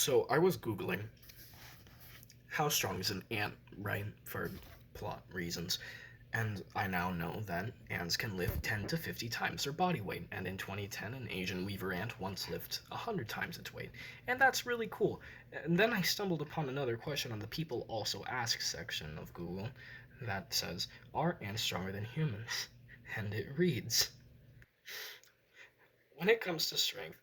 So I was Googling how strong is an ant, right? For plot reasons. And I now know that ants can lift 10 to 50 times their body weight. And in 2010, an Asian weaver ant once lifted 100 times its weight. And that's really cool. And then I stumbled upon another question on the People Also Ask section of Google that says, are ants stronger than humans? And it reads, when it comes to strength,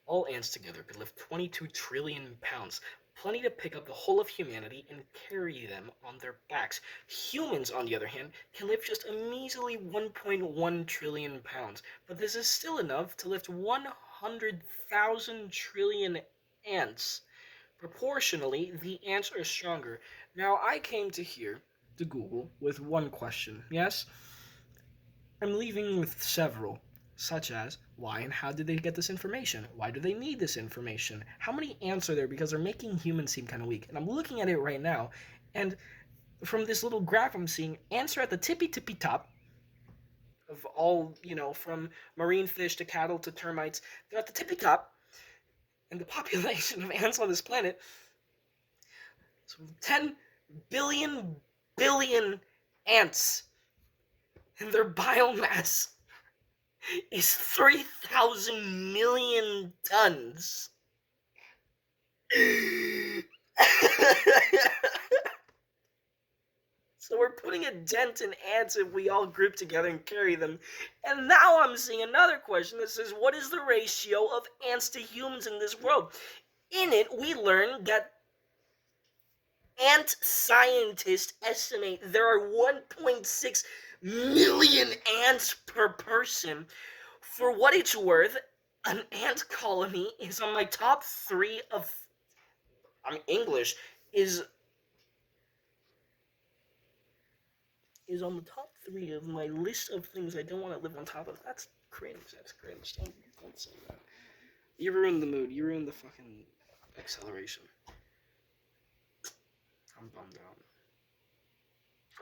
all ants together could lift 22 trillion pounds, plenty to pick up the whole of humanity and carry them on their backs. Humans, on the other hand, can lift just a measly 1.1 trillion pounds, but this is still enough to lift 100,000 trillion ants. Proportionally, the ants are stronger. Now, I came to Google, with one question, yes? I'm leaving with several, such as, why and how did they get this information? Why do they need this information? How many ants are there? Because they're making humans seem kind of weak. And I'm looking at it right now, and from this little graph I'm seeing, ants are at the tippy top of all, from marine fish to cattle to termites. They're at the tippy top, and the population of ants on this planet is 10 billion ants, and their biomass is 3,000 million tons. So we're putting a dent in ants if we all group together and carry them. And now I'm seeing another question that says, what is the ratio of ants to humans in this world? In it, we learn that ant scientists estimate there are 1.6 million ants per person. For what it's worth, an ant colony is on my top 3 of English is on the top 3 of my list of things I don't want to live on top of. That's cringe. Don't say that. You ruined the mood. You ruined the fucking acceleration. I'm bummed out.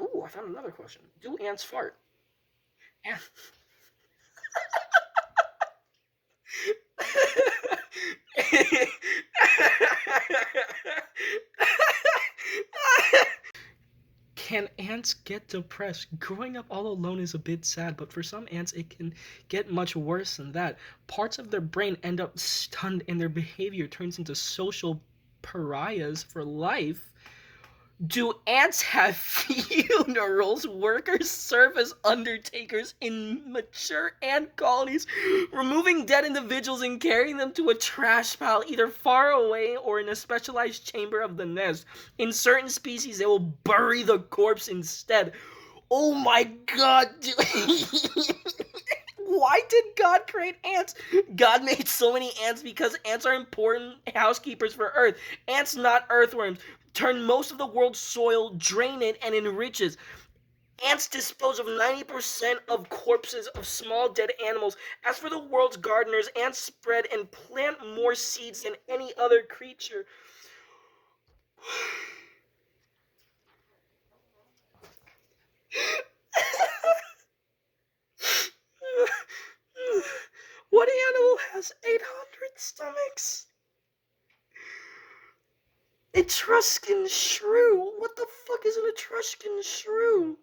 Ooh, I found another question. Do ants fart? Can ants get depressed? Growing up all alone is a bit sad, but for some ants it can get much worse than that. Parts of their brain end up stunned and their behavior turns into social pariahs for life. Do ants have funerals? Workers serve as undertakers in mature ant colonies, removing dead individuals and carrying them to a trash pile either far away or in a specialized chamber of the nest. In certain species, they will bury the corpse instead. Oh my god, dude. Why did God create ants? God made so many ants because ants are important housekeepers for Earth. Ants, not earthworms, turn most of the world's soil, drain it, and enriches. Ants dispose of 90% of corpses of small dead animals. As for the world's gardeners, ants spread and plant more seeds than any other creature. What animal has 800 stomachs? Etruscan shrew. What the fuck is an Etruscan shrew?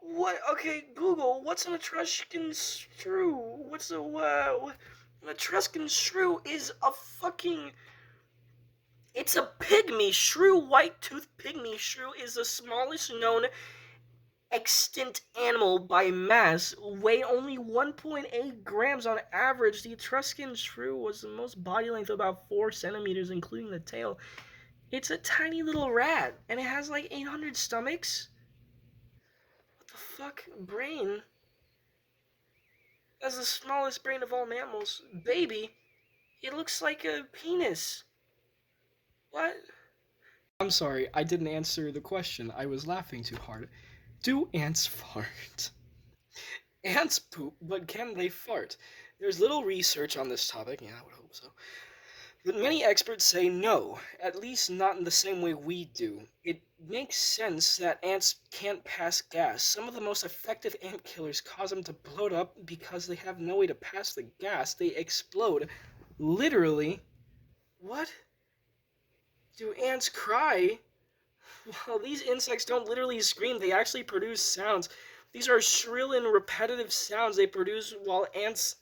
What? Okay, Google. What's an Etruscan shrew? What's a an Etruscan shrew is a fucking. It's a pygmy shrew. White-toothed pygmy shrew is the smallest known extant animal by mass, weigh only 1.8 grams on average. The Etruscan shrew was the most body length of about 4 centimeters, including the tail. It's a tiny little rat, and it has like 800 stomachs? What the fuck? Brain? That's the smallest brain of all mammals. Baby, it looks like a penis. What? I'm sorry, I didn't answer the question. I was laughing too hard. Do ants fart? Ants poop, but can they fart? There's little research on this topic, yeah, I would hope so. But many experts say no, at least not in the same way we do. It makes sense that ants can't pass gas. Some of the most effective ant killers cause them to bloat up because they have no way to pass the gas. They explode. Literally. What? Do ants cry? Well, these insects don't literally scream, they actually produce sounds. These are shrill and repetitive sounds they produce while ants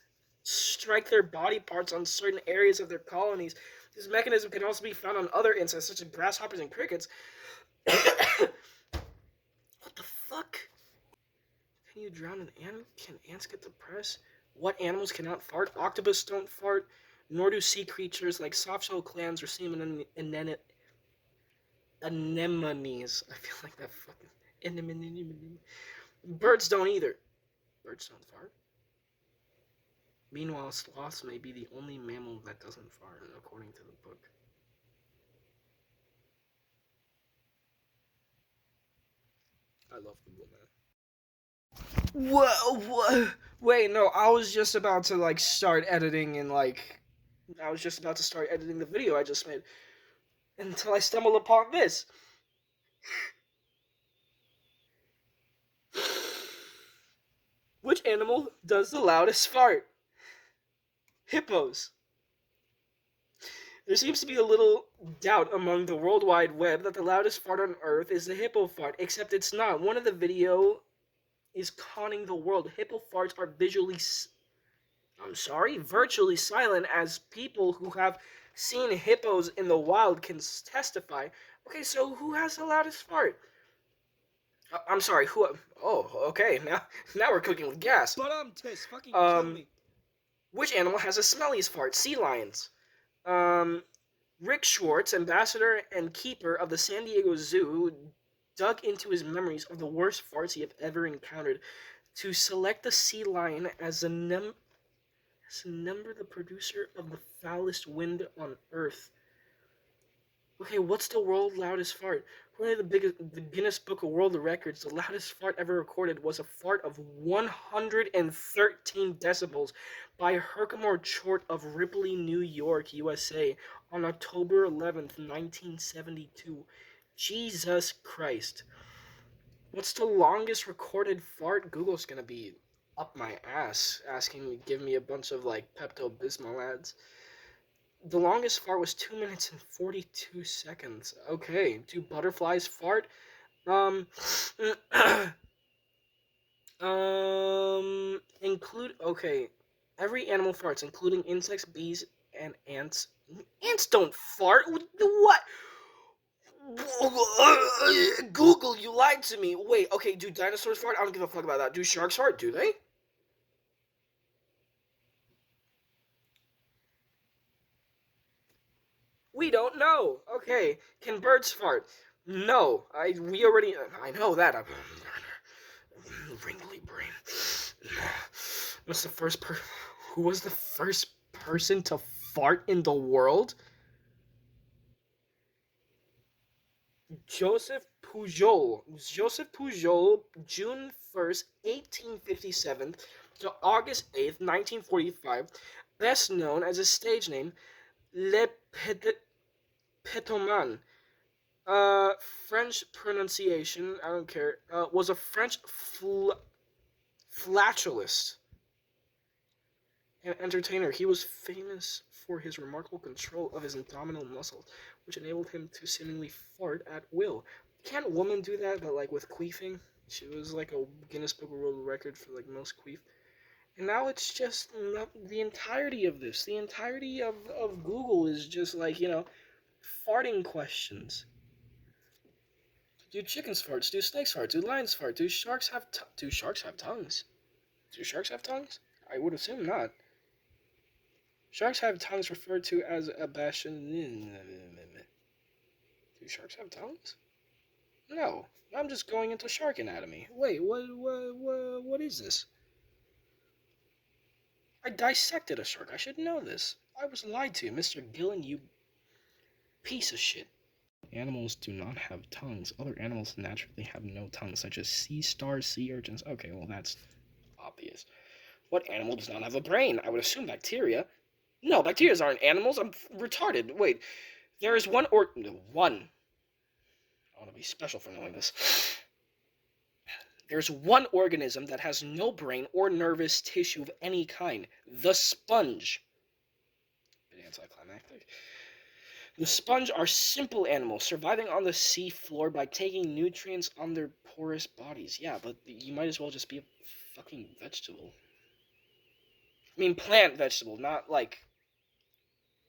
strike their body parts on certain areas of their colonies. This mechanism can also be found on other insects, such as grasshoppers and crickets. What the fuck? Can you drown an animal? Can ants get depressed? What animals cannot fart? Octopus don't fart, nor do sea creatures like softshell clams or sea anemones. I feel like that fucking Birds don't either. Birds don't fart. Meanwhile, sloths may be the only mammal that doesn't fart, according to the book. I love Google, man. Whoa. Wait, no, I was just about to, like, start editing and, like, I was just about to start editing the video I just made. Until I stumbled upon this. Which animal does the loudest fart? Hippos. There seems to be a little doubt among the World Wide Web that the loudest fart on Earth is the hippo fart, except it's not. One of the video is conning the world. Hippo farts are virtually silent, as people who have seen hippos in the wild can testify. Okay, so who has the loudest fart? I'm sorry, who? Oh, okay, now we're cooking with gas. But fucking kill me. Which animal has the smelliest fart? Sea lions. Rick Schwartz, ambassador and keeper of the San Diego Zoo, dug into his memories of the worst farts he had ever encountered to select the sea lion as the number the producer of the foulest wind on Earth. Okay, what's the world's loudest fart? According to the Guinness Book of World Records, the loudest fart ever recorded was a fart of 113 decibels by Herkimer Chort of Ripley, New York, USA, on October 11th, 1972. Jesus Christ. What's the longest recorded fart? Google's gonna be up my ass, asking me, give me a bunch of, like, Pepto-Bismol ads. The longest fart was 2 minutes and 42 seconds. Okay, do butterflies fart? Okay, every animal farts, including insects, bees, and ants. Ants don't fart? What? Google, you lied to me. Wait, okay, do dinosaurs fart? I don't give a fuck about that. Do sharks fart? Do they? We don't know. Okay, can birds fart? No, I know that. I'm wrinkly brain. Who was the first person to fart in the world? Joseph Pujol, June 1st, 1857 to August 8th, 1945, best known as his stage name, Le Petoman. French pronunciation, I don't care, was a French flatulist and entertainer. He was famous for his remarkable control of his abdominal muscles, which enabled him to seemingly fart at will. Can't women do that, but, like, with queefing? She was, like, a Guinness Book of World Record for, like, most queef. And now it's just the entirety of this. The entirety of Google is just, like, farting questions. Do chickens fart? Do snakes fart? Do lions fart? Do sharks have tongues? Do sharks have tongues? I would assume not. Sharks have tongues referred to as abashin. Do sharks have tongues? No. I'm just going into shark anatomy. Wait, what is this? I dissected a shark. I should know this. I was lied to, Mr. Gillen, you piece of shit. Animals do not have tongues. Other animals naturally have no tongues, such as sea stars, sea urchins. Okay, well, that's obvious. What animal does not have a brain? I would assume bacteria. No, bacteria aren't animals. I'm retarded. Wait, there is one. I want to be special for knowing this. There's one organism that has no brain or nervous tissue of any kind. The sponge. Bit anticlimactic. The sponge are simple animals surviving on the sea floor by taking nutrients on their porous bodies. Yeah, but you might as well just be a fucking vegetable. I mean, plant vegetable, not like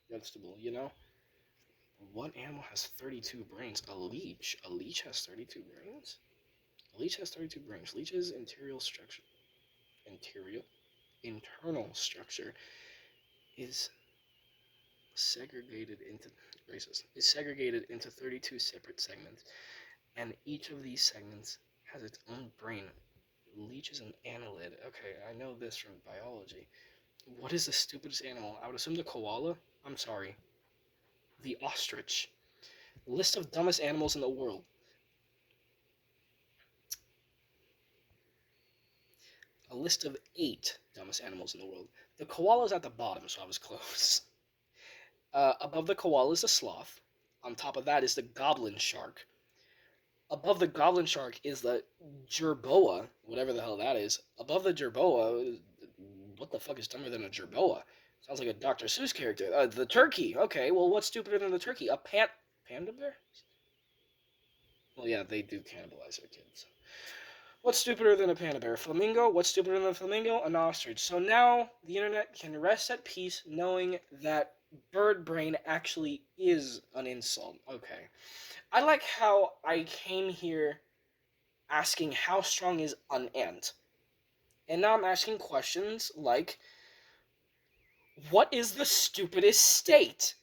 vegetable, you know? What animal has 32 brains? A leech. A leech has 32 brains? A leech has 32 brains. Leech's interior internal structure is segregated into is segregated into 32 separate segments, and each of these segments has its own brain. Leech is an annelid. Okay, I know this from biology. What is the stupidest animal? I would assume the koala. I'm sorry. The ostrich. List of dumbest animals in the world. A list of 8 dumbest animals in the world. The koala is at the bottom, so I was close. Above the koala is the sloth. On top of that is the goblin shark. Above the goblin shark is the jerboa, whatever the hell that is. Above the jerboa, what the fuck is dumber than a jerboa? Sounds like a Dr. Seuss character. The turkey. Okay, well, what's stupider than the turkey? A panda bear? Well, yeah, they do cannibalize their kids. What's stupider than a panda bear? Flamingo? What's stupider than a flamingo? An ostrich. So now the internet can rest at peace knowing that bird brain actually is an insult. Okay. I like how I came here asking how strong is an ant. And now I'm asking questions like, what is the stupidest state?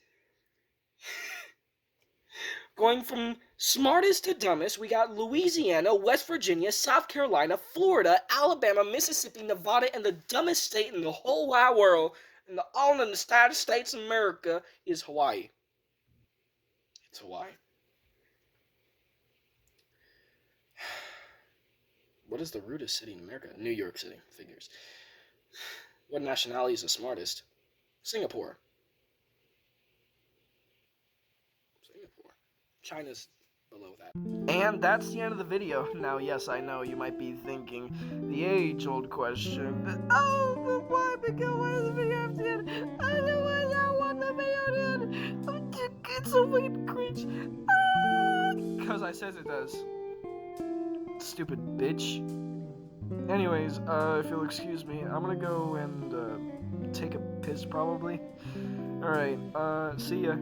Going from smartest to dumbest, we got Louisiana, West Virginia, South Carolina, Florida, Alabama, Mississippi, Nevada, and the dumbest state in the whole wide world, and all in the United States of America, is Hawaii. It's Hawaii. What is the rudest city in America? New York City. Figures. What nationality is the smartest? Singapore. China's below that. And that's the end of the video. Now, yes, I know you might be thinking the age-old question, but why? Because why does the video have to end? I know why I want the video to end. It's so fucking cringe. Because I says it does. Stupid bitch. Anyways, if you'll excuse me, I'm gonna go and take a piss probably. Alright, see ya.